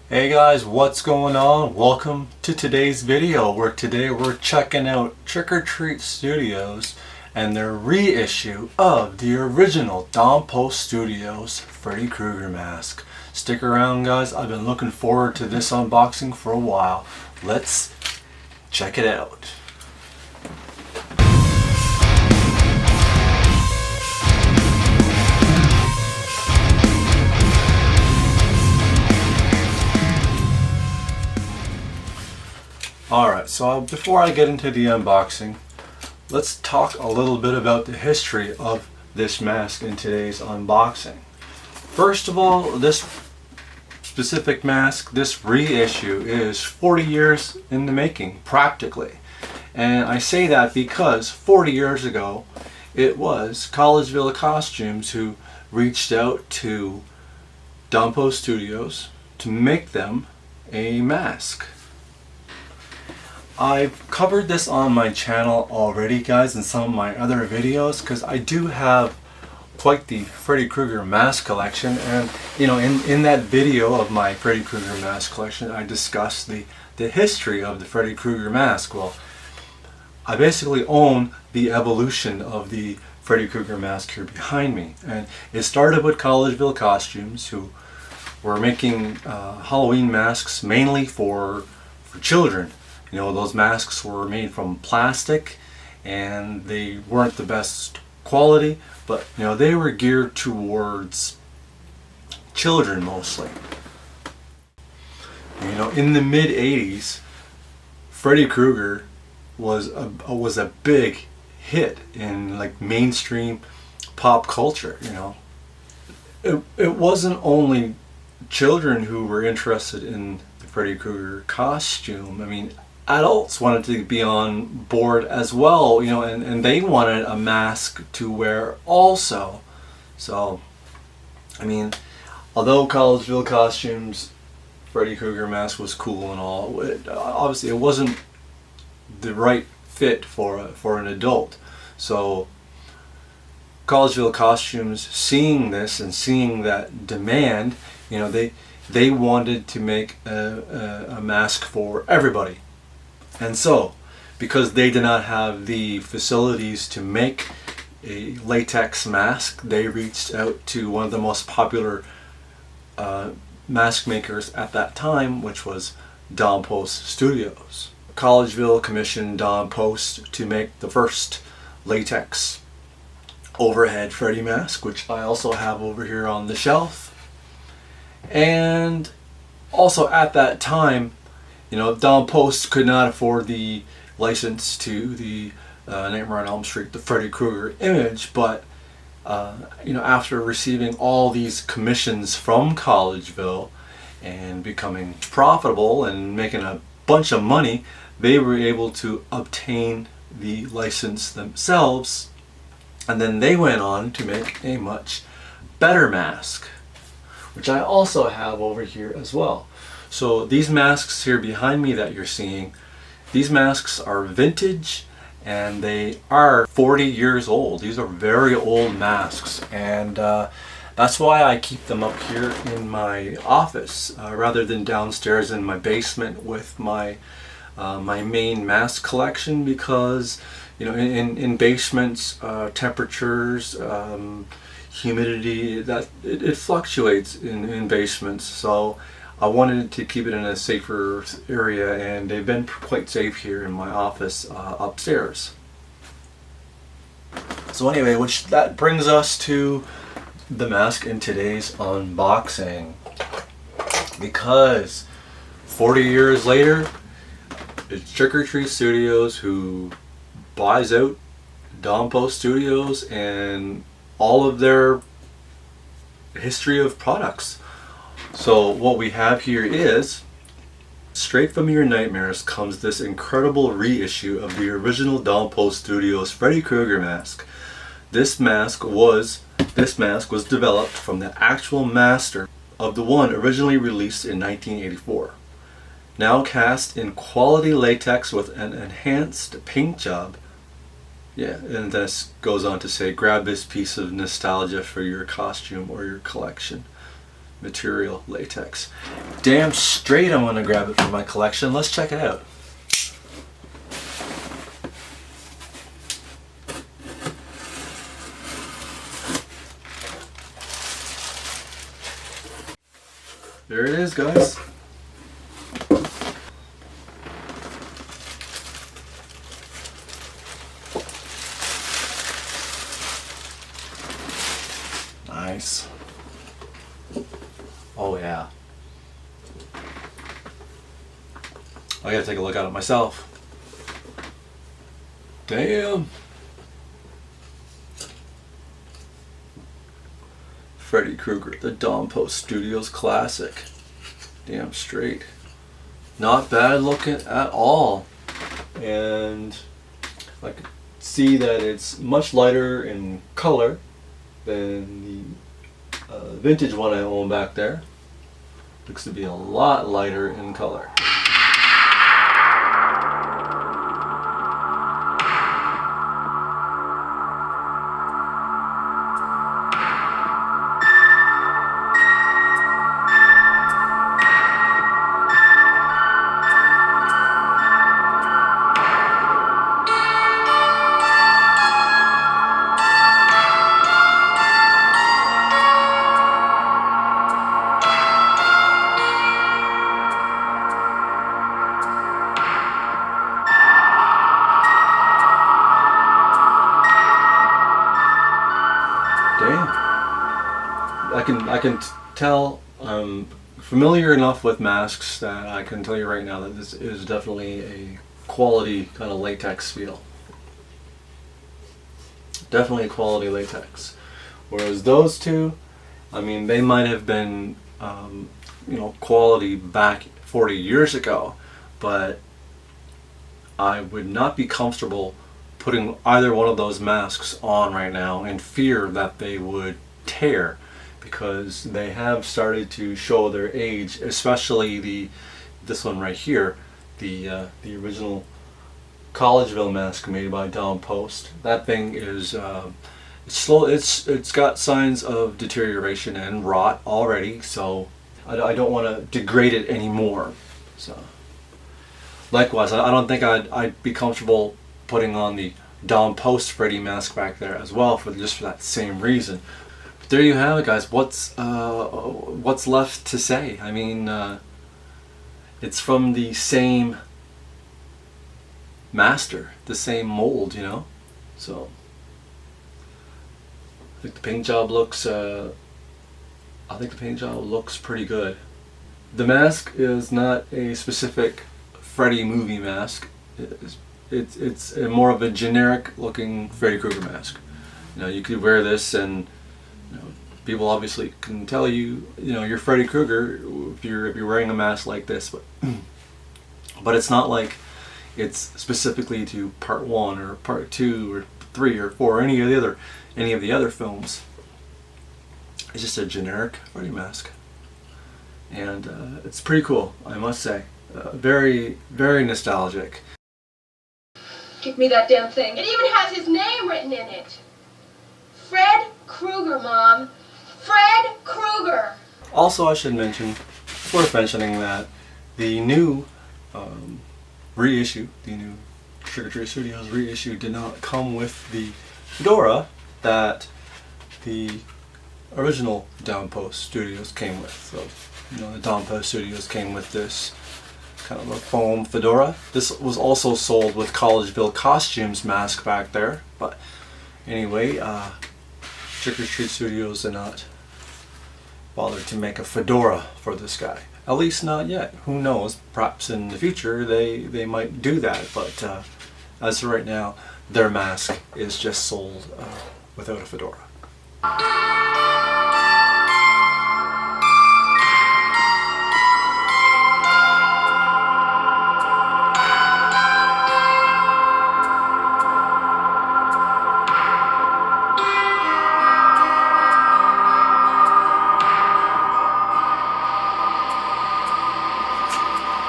Hey guys, what's going on? Welcome to today's video where today we're checking out Trick or Treat Studios and their reissue of the original Don Post Studios Freddy Krueger mask. Stick around guys, I've been looking forward to this unboxing for a while. Let's check it out. Alright, so before I get into the unboxing, let's talk a little bit about the history of this mask in today's unboxing. First of all, this specific mask, this reissue, is 40 years in the making, practically. And I say that because 40 years ago, it was Collegeville Costumes who reached out to Don Post Studios to make them a mask. I've covered this on my channel already guys in some of my other videos because I do have quite the Freddy Krueger mask collection, and you know, in that video of my Freddy Krueger mask collection I discussed the history of the Freddy Krueger mask. Well, I basically own the evolution of the Freddy Krueger mask here behind me, and it started with Collegeville Costumes who were making Halloween masks mainly for children. You know, those masks were made from plastic and they weren't the best quality, but you know, they were geared towards children mostly. You know, in the mid 80s, Freddy Krueger was a big hit in like mainstream pop culture, you know. It wasn't only children who were interested in the Freddy Krueger costume. I mean, adults wanted to be on board as well, you know, and they wanted a mask to wear also. So, I mean, although Collegeville Costumes Freddy Krueger mask was cool and all, obviously it wasn't the right fit for an adult. So Collegeville Costumes, seeing this and seeing that demand, you know, they wanted to make a mask for everybody. And so, because they did not have the facilities to make a latex mask, they reached out to one of the most popular mask makers at that time, which was Don Post Studios. Collegeville commissioned Don Post to make the first latex overhead Freddy mask, which I also have over here on the shelf. And also at that time, you know, Don Post could not afford the license to the Nightmare on Elm Street, the Freddy Krueger image, but you know, after receiving all these commissions from Collegeville and becoming profitable and making a bunch of money, they were able to obtain the license themselves, and then they went on to make a much better mask, which I also have over here as well. So these masks here behind me that you're seeing, these masks are vintage and they are 40 years old. These are very old masks, and that's why I keep them up here in my office rather than downstairs in my basement with my my main mask collection, because you know, in basements, temperatures, humidity, that it fluctuates in basements. So I wanted to keep it in a safer area, and they've been quite safe here in my office upstairs. So anyway, which that brings us to the mask in today's unboxing, because 40 years later, it's Trick or Treat Studios who buys out Don Post Studios and all of their history of products. So what we have here is, straight from your nightmares comes this incredible reissue of the original Don Post Studios Freddy Krueger mask. This mask was developed from the actual master of the one originally released in 1984. Now cast in quality latex with an enhanced paint job. Yeah, and this goes on to say, grab this piece of nostalgia for your costume or your collection. material latex. Damn straight I'm gonna grab it for my collection. Let's check it out. There it is, guys. Nice. Oh yeah. I gotta take a look at it myself. Damn. Freddy Krueger, the Don Post Studios classic. Damn straight. Not bad looking at all. And I can see that it's much lighter in color than the vintage one I own back there. Looks to be a lot lighter in color. I can tell I'm familiar enough with masks that I can tell you right now that this is definitely a quality kind of latex feel. Definitely a quality latex. Whereas those two, I mean, they might have been quality back 40 years ago, but I would not be comfortable putting either one of those masks on right now in fear that they would tear, because they have started to show their age, especially this one right here, the original Collegeville mask made by Don Post. That thing is it's slow. It's got signs of deterioration and rot already, so I don't want to degrade it anymore. So likewise, I don't think I'd be comfortable putting on the Don Post Freddy mask back there as well, for that same reason. There you have it, guys. What's left to say? I mean, it's from the same master, the same mold, you know. So I think the paint job looks. Pretty good. The mask is not a specific Freddy movie mask. It's more of a generic looking Freddy Krueger mask. You know, you could wear this and people obviously can tell you're Freddy Krueger if you're wearing a mask like this, but it's not like it's specifically to part 1 or part 2 or 3 or 4 or any of the other films. It's just a generic Freddy mask, and it's pretty cool, I must say. Very, very nostalgic. Give me that damn thing. It even has his name written in it. Fred Krueger, Mom. Fred Krueger. Also, I should mention, it's worth mentioning that the new reissue, the new Trick or Treat Studios reissue, did not come with the fedora that the original Don Post Studios came with. So, the Don Post Studios came with this kind of a foam fedora. This was also sold with Collegeville Costumes mask back there, but anyway, Trick or Treat Studios did not bother to make a fedora for this guy. At least not yet. Who knows? Perhaps in the future they might do that, but as of right now, their mask is just sold without a fedora.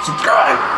Subscribe!